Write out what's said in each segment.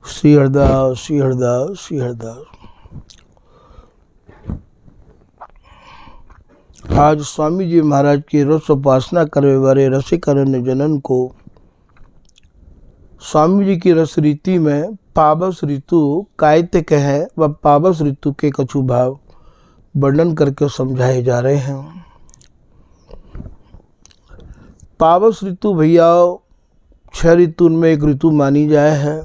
श्री हरदास, श्री हरदास, श्री हरदास। आज स्वामी जी महाराज की रस उपासना करने वाले रसिकरण्य जनन को स्वामी जी की रस रीति में पावस ऋतु कायते कहे व पावस ऋतु के कछु भाव वर्णन करके समझाए जा रहे हैं। पावस ऋतु भैया 6 ऋतु में एक ऋतु मानी जाए है,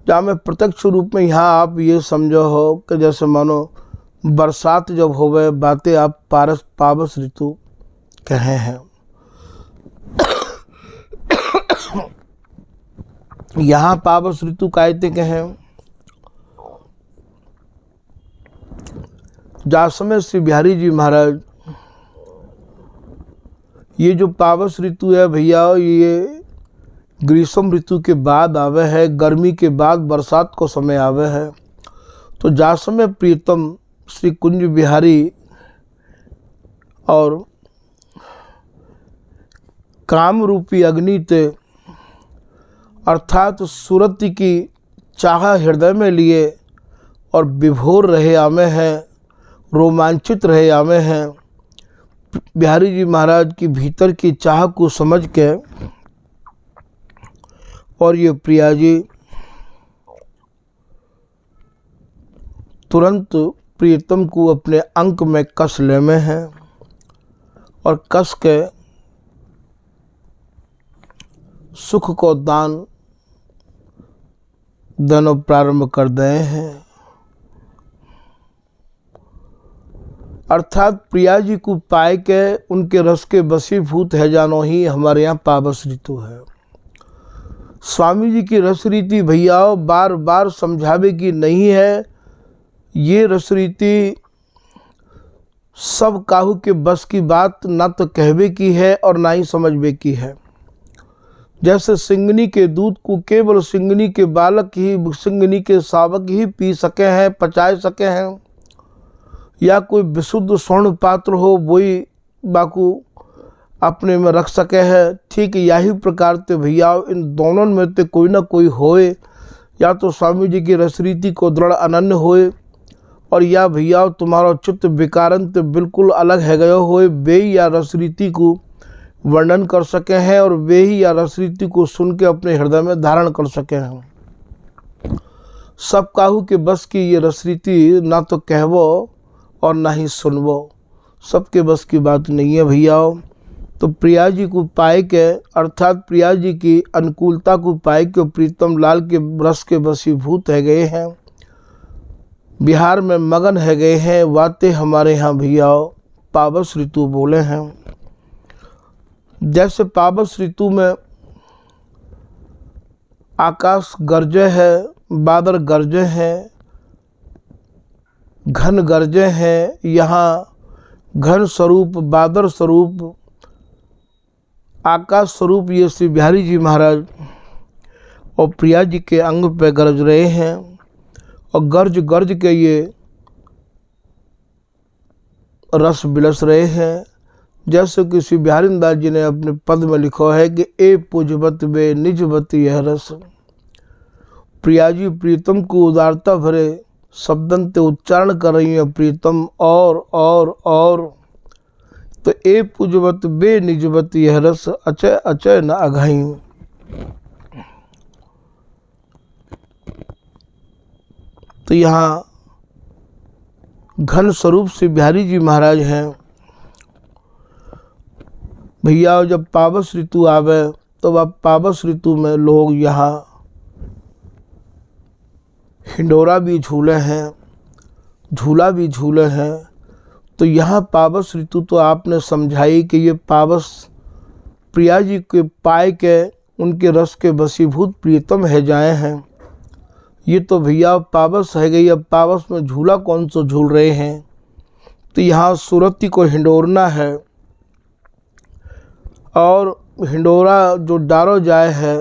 जहाँ में प्रत्यक्ष रूप में यहाँ आप ये समझो हो कि जैसे मानो बरसात जब होवे बातें आप पावस ऋतु कहे हैं। यहाँ पावस ऋतु कायते कहें, जहाँ समय श्री बिहारी जी महाराज ये जो पावस ऋतु है भैया ये ग्रीष्म ऋतु के बाद आवे है, गर्मी के बाद बरसात को समय आवे है। तो जा समय प्रीतम श्री कुंज बिहारी और काम रूपी अग्नि ते अर्थात सूरत की चाह हृदय में लिए और विभोर रहे आमे हैं, रोमांचित रहे आमे हैं। बिहारी जी महाराज की भीतर की चाह को समझ के और ये प्रिया जी तुरंत प्रियतम को अपने अंक में कस ले में हैं और कस के सुख को दान देना प्रारंभ कर दे हैं। अर्थात प्रिया जी को पाए के उनके रस के वशीभूत है जानो ही हमारे यहाँ पावस ऋतु है। स्वामी जी की रस रीति भैया बार बार समझावे की नहीं है। ये रस रीति सब काहू के बस की बात ना तो कहवे की है और ना ही समझवे की है। जैसे सिंगनी के दूध को केवल सिंगनी के बालक ही, सिंगनी के शावक ही पी सके हैं, पचाए सके हैं, या कोई विशुद्ध स्वर्ण पात्र हो वही बाकू अपने में रख सके है। ठीक यही प्रकार से भैया इन दोनों में तो कोई ना कोई होए, या तो स्वामी जी की रस रीति को दृढ़ अनन्य होए और या भैया तुम्हारा चित्त विकारन तो बिल्कुल अलग है गयो होए, वे ही या रस रीति को वर्णन कर सके हैं और वे ही या रस रीति को सुन के अपने हृदय में धारण कर सके हैं। सब काहू के बस की ये रस रीति ना तो कहवो और ना ही सुनवो, सबके बस की बात नहीं है भैया। तो प्रिया जी को पाए के अर्थात प्रिया जी की अनुकूलता को पाए के प्रीतम लाल के रस के वशीभूत है गए हैं, बिहार में मगन है गए हैं। वाते हमारे यहाँ भैया पावस ऋतु बोले हैं। जैसे पावस ऋतु में आकाश गरजे है, बादल गरजे हैं, घन गरजे हैं। यहाँ घन स्वरूप, बादल स्वरूप, आकाश स्वरूप ये श्री बिहारी जी महाराज और प्रिया जी के अंग पे गरज रहे हैं और गर्ज गर्ज के ये रस बिलस रहे हैं। जैसे कि श्री बिहारी दास जी ने अपने पद में लिखा है कि ए पूजवत वे निजवत यह रस। प्रिया जी प्रीतम को उदारता भरे शब्दन ते उच्चारण कर रही है प्रीतम और तो ए पूजवत बे निजवत यह रस अचय अचय न अघाई। तो यहाँ घन स्वरूप से बिहारी जी महाराज हैं। भैया जब पावस ऋतु आवे तो वह पावस ऋतु में लोग यहाँ हिंडोरा भी झूले हैं, झूला भी झूले हैं। तो यहाँ पावस ऋतु तो आपने समझाई कि ये पावस प्रिया जी के पाए के उनके रस के वशीभूत प्रियतम है जाए हैं। ये तो भैया पावस है गई। अब पावस में झूला कौन सा झूल रहे हैं? तो यहाँ सुरती को हिंडोरना है और हिंडोरा जो डारो जाए है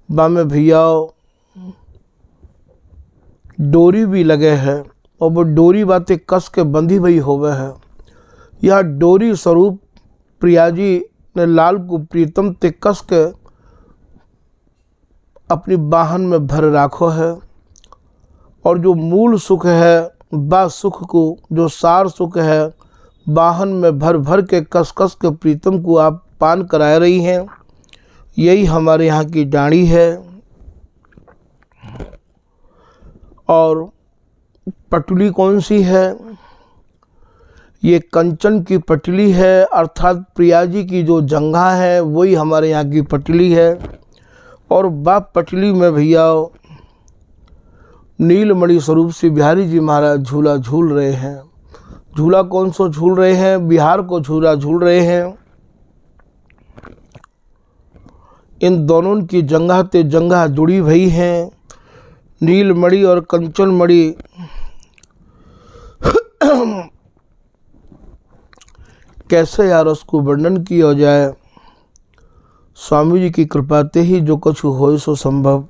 बा में भैया डोरी भी लगे है और वो डोरी बातें कस के बंधी हुई होवे है। यह डोरी स्वरूप प्रिया जी ने लाल को प्रीतम ते कस के अपनी बाहन में भर राखो है। और जो मूल सुख है बा सुख को, जो सार सुख है बाहन में भर भर के कस कस के प्रीतम को आप पान करा रही हैं। यही हमारे यहाँ की डाणी है। और पटुली कौन सी है? ये कंचन की पटली है, अर्थात प्रिया जी की जो जंघा है वही हमारे यहाँ की पटली है। और बाप पटली में भैया नीलमणि स्वरूप से बिहारी जी महाराज झूला झूल रहे हैं। झूला कौन सा झूल रहे हैं? बिहार को झूला झूल रहे हैं। इन दोनों की जंघा ते जंघा जुड़ी हुई हैं। नीलमणि और कंचनमणि कैसे यार उसको वर्णन किया जाए? स्वामी जी की कृपा ते ही जो कुछ हो सो संभव।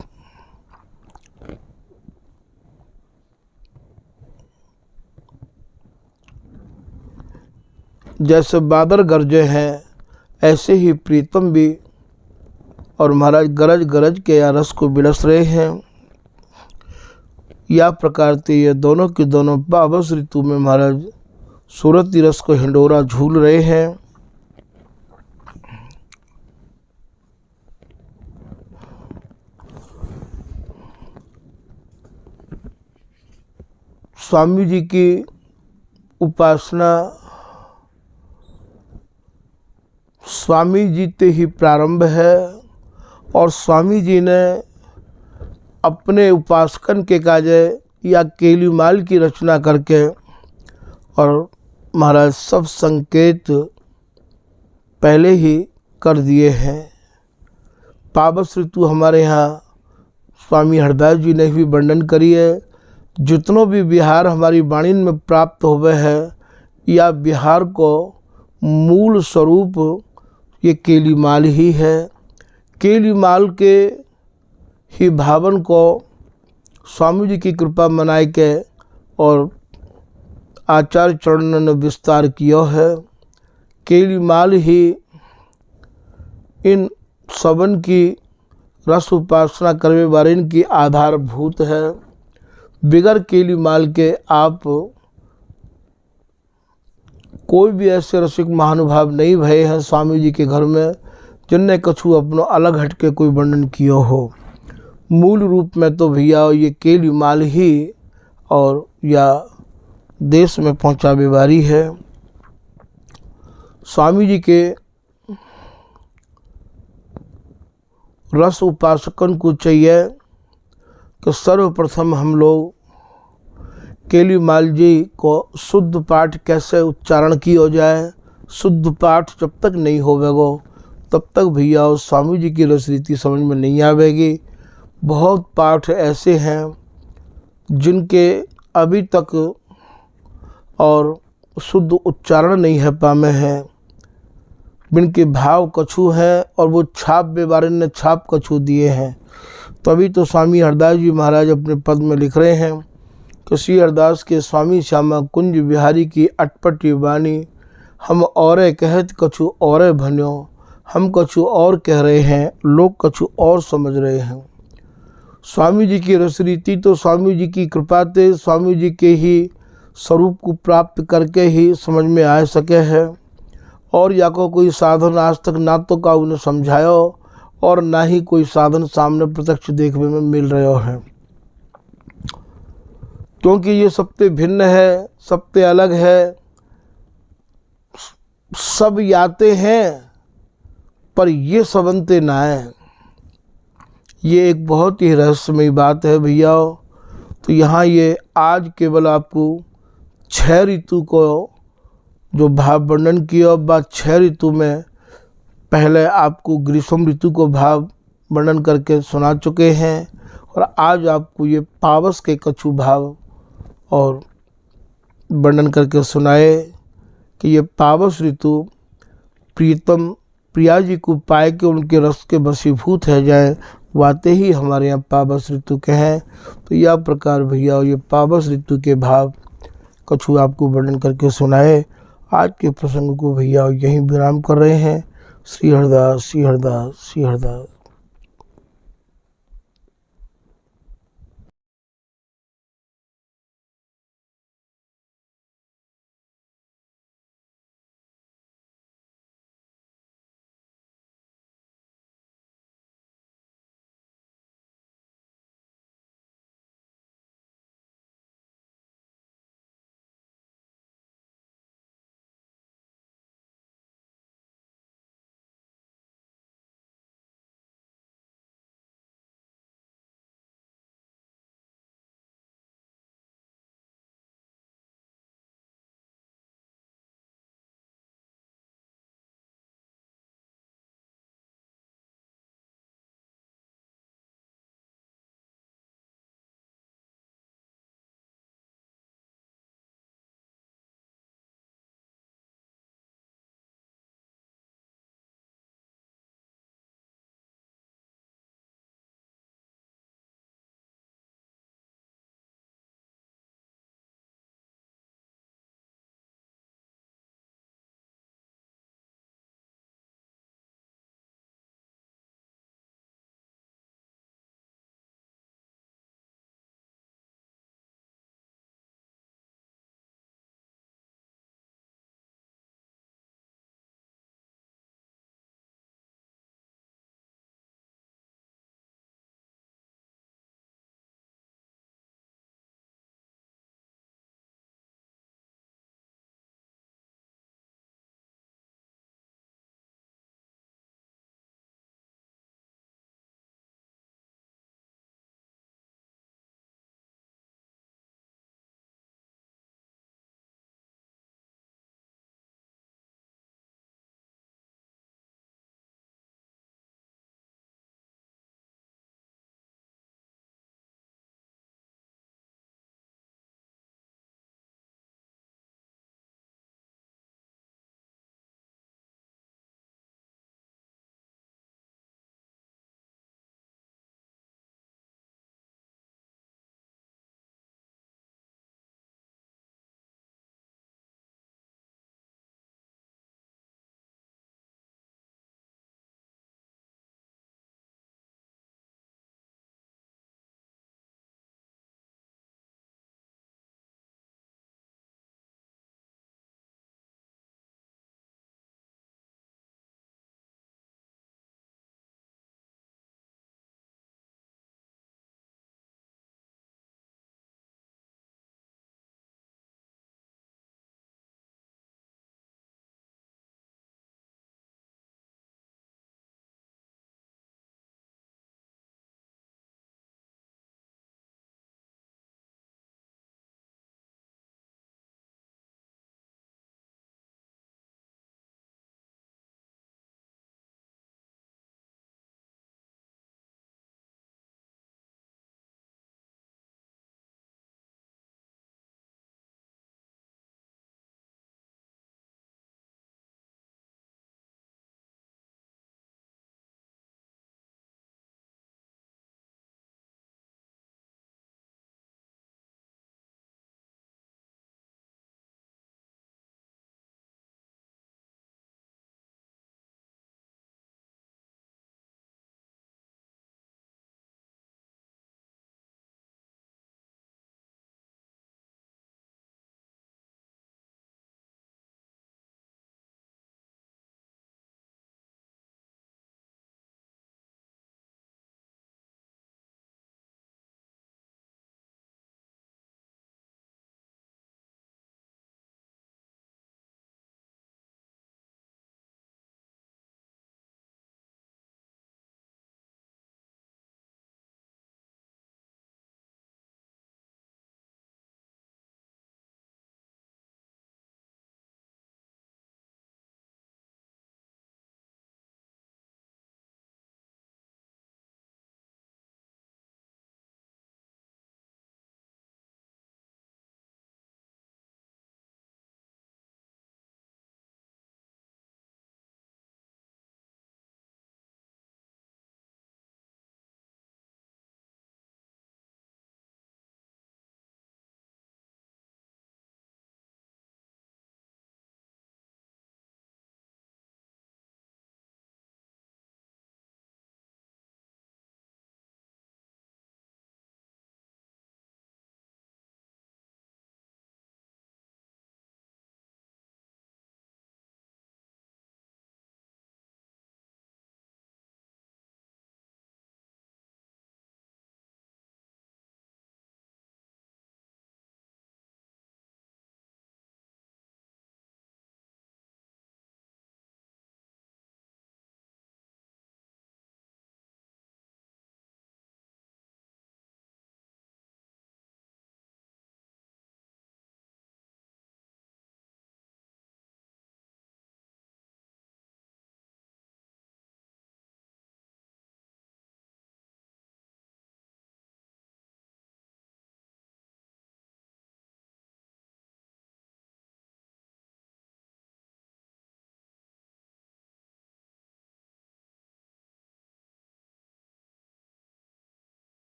जैसे बादल गरजे हैं ऐसे ही प्रीतम भी और महाराज गरज गरज के या रस को बिलस रहे हैं। या प्रकार से ये दोनों के दोनों पावस ऋतु में महाराज सूरती रस को हिंडोरा झूल रहे हैं। स्वामी जी की उपासना स्वामी जी ते ही प्रारंभ है और स्वामी जी ने अपने उपासकन के काजे या केलीमाल की रचना करके और महाराज सब संकेत पहले ही कर दिए हैं। पावस ऋतु हमारे यहाँ स्वामी हरदास जी ने भी वर्णन करी है। जितनों भी बिहार हमारी वाणी में प्राप्त हुए हैं या बिहार को मूल स्वरूप ये केलीमाल ही है। केलीमाल के ही भावन को स्वामी जी की कृपा मनाए के और आचार्य चरणों ने विस्तार किया है। केलीमाल ही इन सबन की रस उपासना करने वाले की आधारभूत है। बिगर केलीमाल के आप कोई भी ऐसे रसिक महानुभाव नहीं भये हैं स्वामी जी के घर में जिनने कछु अपनो अलग हटके कोई वर्णन किया हो। मूल रूप में तो भैया ये केलीमाल ही और या देश में पहुँचा बीमारी है। स्वामी जी के रस उपासकन को चाहिए कि सर्वप्रथम हम लोग केलीमाल जी को शुद्ध पाठ कैसे उच्चारण किया जाए। शुद्ध पाठ जब तक नहीं होवेगो तब तक भैया स्वामी जी की रस रीति समझ में नहीं आवेगी। बहुत पाठ ऐसे हैं जिनके अभी तक और शुद्ध उच्चारण नहीं है पामे हैं, जिनके भाव कछु हैं और वो छाप बेबारे ने छाप कछु दिए हैं। तभी तो स्वामी हरदास जी महाराज अपने पद में लिख रहे हैं कि श्री हरदास के स्वामी श्यामा कुंज बिहारी की अटपटी वाणी हम और कहत कछु और भन्यो। हम कछु और कह रहे हैं, लोग कछु और समझ रहे हैं। स्वामी जी की रस रीति तो स्वामी जी की कृपा से स्वामी जी के ही स्वरूप को प्राप्त करके ही समझ में आ सके है। और या को कोई साधन आज तक ना तो का उन्हें समझाया और ना ही कोई साधन सामने प्रत्यक्ष देखने में मिल रहा है, क्योंकि ये सबसे भिन्न है, सबसे अलग है। सब याते हैं पर ये सबंते ना आए। ये एक बहुत ही रहस्यमयी बात है भैया। तो यहाँ ये आज केवल आपको 6 ऋतु को जो भाव वर्णन किया, बाद 6 ऋतु में पहले आपको ग्रीष्म ऋतु को भाव वर्णन करके सुना चुके हैं, और आज आपको ये पावस के कछु भाव और वर्णन करके सुनाए कि ये पावस ऋतु प्रीतम प्रिया जी को पाए के उनके रस के वशीभूत है जाए, वाते ही हमारे यहाँ पावस ऋतु के हैं। तो यह प्रकार भैया ये पावस ऋतु के भाव कछु आपको वर्णन करके सुनाए। आज के प्रसंग को भैया यहीं विराम कर रहे हैं। श्री हरदास, श्री हरदास, श्री हरदास।